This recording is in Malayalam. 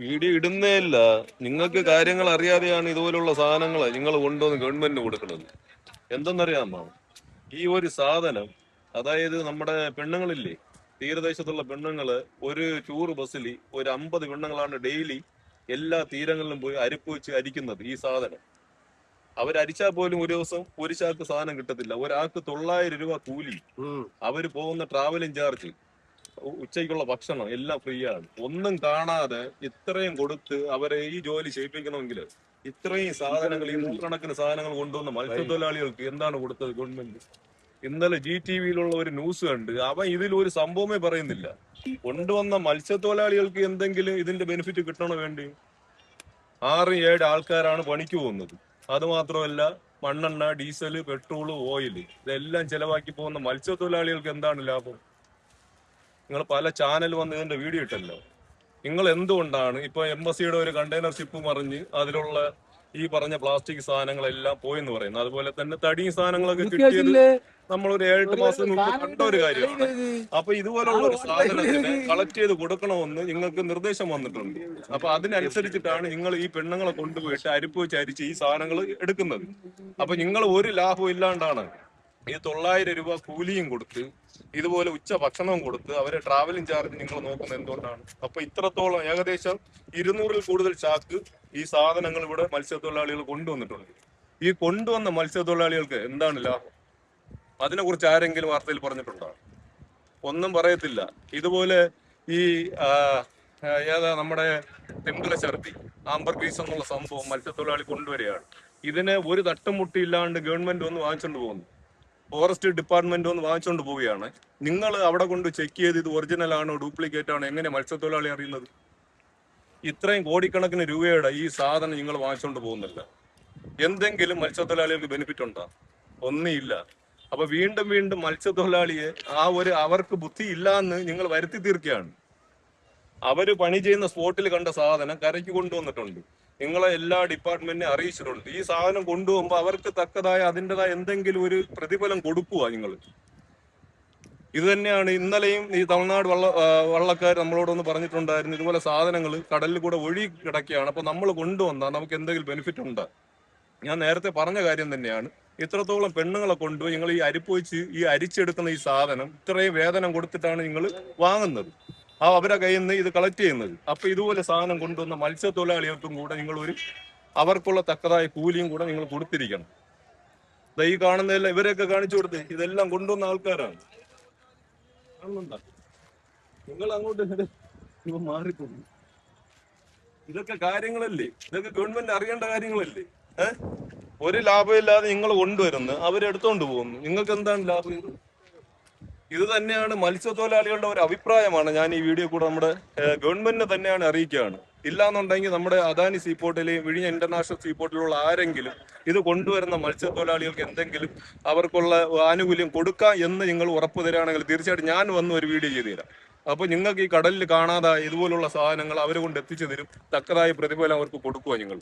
വീഡിയോ ഇടുന്നേ ഇല്ല. നിങ്ങൾക്ക് കാര്യങ്ങൾ അറിയാതെയാണ് ഇതുപോലുള്ള സാധനങ്ങൾ നിങ്ങൾ കൊണ്ടുവന്ന് ഗവൺമെന്റിന് കൊടുക്കുന്നത്. എന്തെന്നറിയാമോ? ഈ ഒരു സാധനം, അതായത് നമ്മുടെ പെണ്ണുങ്ങളില്ലേ, തീരദേശത്തുള്ള പെണ്ണുങ്ങള് ഒരു ടൂർ ബസ്സിൽ ഒരു 50 പെണ്ണുങ്ങളാണ് ഡെയിലി എല്ലാ തീരങ്ങളിലും പോയി അരിപ്പ് വെച്ച് അരിക്കുന്നത്. ഈ സാധനം അവരരിച്ചാൽ പോലും ഒരു ദിവസം ഒരു ചാക്ക് സാധനം കിട്ടത്തില്ല. ഒരാൾക്ക് 900 രൂപ കൂലി. അവര് പോകുന്ന ട്രാവലിംഗ് ചാർജ്, ഉച്ചയ്ക്കുള്ള ഭക്ഷണം എല്ലാം ഫ്രീ ആണ്. ഒന്നും കാണാതെ ഇത്രയും കൊടുത്ത് അവരെ ഈ ജോലി ചെയ്യിപ്പിക്കണമെങ്കിൽ ഇത്രയും സാധനങ്ങൾ, ഈ നൂറുകണക്കിന് സാധനങ്ങൾ കൊണ്ടുവന്ന മത്സ്യത്തൊഴിലാളികൾക്ക് എന്താണ് കൊടുത്തത് ഗവൺമെന്റ്? ഇന്നലെ GTV-യിലുള്ള ഒരു ന്യൂസ് കണ്ട്, അവൻ ഇതിൽ ഒരു സംഭവമേ പറയുന്നില്ല. കൊണ്ടുവന്ന മത്സ്യത്തൊഴിലാളികൾക്ക് എന്തെങ്കിലും ഇതിന്റെ ബെനിഫിറ്റ് കിട്ടണ വേണ്ടി 6-7 ആൾക്കാരാണ് പണിക്ക് പോകുന്നത്. അത് മാത്രമല്ല, മണ്ണെണ്ണ, ഡീസല്, പെട്രോള്, ഓയില് ഇതെല്ലാം ചെലവാക്കി പോകുന്ന മത്സ്യത്തൊഴിലാളികൾക്ക് എന്താണ് ലാഭം? നിങ്ങൾ പല ചാനൽ വന്ന് ഇതിന്റെ വീഡിയോ ഇട്ടല്ലോ. നിങ്ങൾ എന്തുകൊണ്ടാണ് ഇപ്പൊ എംബസിയുടെ ഒരു കണ്ടെയ്നർ ഷിപ്പ് മറിഞ്ഞ് അതിലുള്ള ഈ പറഞ്ഞ പ്ലാസ്റ്റിക് സാധനങ്ങളെല്ലാം പോയെന്ന് പറയുന്നത്? അതുപോലെ തന്നെ തടിയും സാധനങ്ങളൊക്കെ കിട്ടിയത് നമ്മളൊരു 7-8 മാസം മുമ്പ് കണ്ട ഒരു കാര്യമാണ്. അപ്പൊ ഇതുപോലുള്ള ഒരു സാധനത്തിന് കളക്ട് ചെയ്ത് കൊടുക്കണമെന്ന് നിങ്ങൾക്ക് നിർദ്ദേശം വന്നിട്ടുണ്ട്. അപ്പൊ അതിനനുസരിച്ചിട്ടാണ് നിങ്ങൾ ഈ പെണ്ണുങ്ങളെ കൊണ്ടുപോയിട്ട് അരിപ്പ് വെച്ച് അരിച്ച് ഈ സാധനങ്ങൾ എടുക്കുന്നത്. അപ്പൊ നിങ്ങൾ ഒരു ലാഭവും ഇല്ലാണ്ടാണ് ഈ 900 രൂപ കൂലിയും കൊടുത്ത് ഇതുപോലെ ഉച്ച ഭക്ഷണവും കൊടുത്ത് അവരെ ട്രാവലിംഗ് ചാർജ് നിങ്ങൾ നോക്കുന്നത് എന്തുകൊണ്ടാണ്? അപ്പൊ ഇത്രത്തോളം ഏകദേശം 200-ൽ കൂടുതൽ ചാക്ക് ഈ സാധനങ്ങൾ ഇവിടെ മത്സ്യത്തൊഴിലാളികൾ കൊണ്ടുവന്നിട്ടുണ്ട്. ഈ കൊണ്ടുവന്ന മത്സ്യത്തൊഴിലാളികൾക്ക് എന്താണ് ലാഭം? അതിനെ കുറിച്ച് ആരെങ്കിലും വാർത്തയിൽ പറഞ്ഞിട്ടുണ്ടോ? ഒന്നും പറയത്തില്ല. ഇതുപോലെ ഈ ഏതാ നമ്മുടെ തിമിംഗല ഛർദി, ആംബർ പീസ് എന്നുള്ള സംഭവം മത്സ്യത്തൊഴിലാളി കൊണ്ടുവരികയാണ്. ഇതിനെ ഒരു തട്ടുമുട്ടിയില്ലാണ്ട് ഗവൺമെന്റ് ഒന്ന് വാങ്ങിച്ചുകൊണ്ട് പോകുന്നു. ഫോറസ്റ്റ് ഡിപ്പാർട്ട്മെന്റ് ഒന്ന് വാങ്ങിച്ചുകൊണ്ട് പോവുകയാണ്. നിങ്ങൾ അവിടെ കൊണ്ട് ചെക്ക് ചെയ്ത് ഇത് ഒറിജിനൽ ആണോ ഡ്യൂപ്ലിക്കേറ്റ് ആണോ എങ്ങനെ മത്സ്യത്തൊഴിലാളി അറിയുന്നത്? ഇത്രയും കോടിക്കണക്കിന് രൂപയുടെ ഈ സാധനം നിങ്ങൾ വാങ്ങിച്ചുകൊണ്ട് പോകുന്നില്ല. എന്തെങ്കിലും മത്സ്യത്തൊഴിലാളികൾക്ക് ബെനിഫിറ്റ് ഉണ്ടോ? ഒന്നുമില്ല. അപ്പൊ വീണ്ടും വീണ്ടും മത്സ്യത്തൊഴിലാളിയെ അവർക്ക് ബുദ്ധി ഇല്ല എന്ന് നിങ്ങൾ വരുത്തി തീർക്കുകയാണ്. അവര് പണി ചെയ്യുന്ന സ്പോട്ടിൽ കണ്ട സാധനം കരയ്ക്ക് കൊണ്ടുവന്നിട്ടുണ്ട്. നിങ്ങളെ എല്ലാ ഡിപ്പാർട്ട്മെന്റിനെ അറിയിച്ചിട്ടുണ്ട്. ഈ സാധനം കൊണ്ടുപോകുമ്പോൾ അവർക്ക് തക്കതായ അതിൻ്റെതായ എന്തെങ്കിലും ഒരു പ്രതിഫലം കൊടുക്കുക നിങ്ങൾ. ഇത് തന്നെയാണ് ഇന്നലെയും ഈ തമിഴ്നാട് വള്ളക്കാർ നമ്മളോടൊന്ന് പറഞ്ഞിട്ടുണ്ടായിരുന്നു, ഇതുപോലെ സാധനങ്ങൾ കടലിൽ കൂടെ ഒഴുകി കിടക്കുകയാണ്. അപ്പൊ നമ്മൾ കൊണ്ടുവന്നാൽ നമുക്ക് എന്തെങ്കിലും ബെനിഫിറ്റ് ഉണ്ടോ? ഞാൻ നേരത്തെ പറഞ്ഞ കാര്യം തന്നെയാണ്. ഇത്രത്തോളം പെണ്ണുങ്ങളെ കൊണ്ടുപോയി നിങ്ങൾ ഈ അരിപ്പ് വെച്ച് ഈ അരിച്ചെടുക്കുന്ന ഈ സാധനം ഇത്രയും വേതനം കൊടുത്തിട്ടാണ് നിങ്ങൾ വാങ്ങുന്നത്. അവരെ കയ്യിൽ നിന്ന് ഇത് കളക്ട് ചെയ്യുന്നത്. അപ്പൊ ഇതുപോലെ സാധനം കൊണ്ടുവന്ന മത്സ്യത്തൊഴിലാളികൾക്കും കൂടെ നിങ്ങൾ അവർക്കുള്ള തക്കതായ കൂലിയും കൂടെ നിങ്ങൾ കൊടുത്തിരിക്കണം. ഈ കാണുന്നതെല്ലാം ഇവരെയൊക്കെ കാണിച്ചു കൊടുത്ത് ഇതെല്ലാം കൊണ്ടുവന്ന ആൾക്കാരാണ്. നിങ്ങൾ അങ്ങോട്ട് മാറിപ്പോകും. ഇതൊക്കെ കാര്യങ്ങളല്ലേ? ഇതൊക്കെ ഗവൺമെന്റ് അറിയേണ്ട കാര്യങ്ങളല്ലേ? ഒരു ലാഭമില്ലാതെ നിങ്ങൾ കൊണ്ടുവരുന്നു, അവരെടുത്തോണ്ട് പോകുന്നു. നിങ്ങൾക്ക് എന്താണ് ലാഭം? ഇത് തന്നെയാണ് മത്സ്യത്തൊഴിലാളികളുടെ ഒരു അഭിപ്രായമാണ്. ഞാൻ ഈ വീഡിയോ കൂടെ നമ്മുടെ ഗവൺമെന്റിനെ തന്നെയാണ് അറിയിക്കുകയാണ്. ഇല്ലാന്നുണ്ടെങ്കിൽ നമ്മുടെ അദാനി സീപോർട്ടിലെയും വിഴിഞ്ഞ ഇന്റർനാഷണൽ സീപോർട്ടിലുള്ള ആരെങ്കിലും ഇത് കൊണ്ടുവരുന്ന മത്സ്യത്തൊഴിലാളികൾക്ക് എന്തെങ്കിലും അവർക്കുള്ള ആനുകൂല്യം കൊടുക്കാം എന്ന് നിങ്ങൾ ഉറപ്പ് തരികയാണെങ്കിൽ തീർച്ചയായിട്ടും ഞാൻ വന്ന് ഒരു വീഡിയോ ചെയ്തു തരാം. അപ്പൊ നിങ്ങൾക്ക് ഈ കടലിൽ കാണാതെ ഇതുപോലുള്ള സാധനങ്ങൾ അവരെ കൊണ്ട് എത്തിച്ചു തരും. തക്കതായ പ്രതിഫലം അവർക്ക് കൊടുക്കുക നിങ്ങൾ.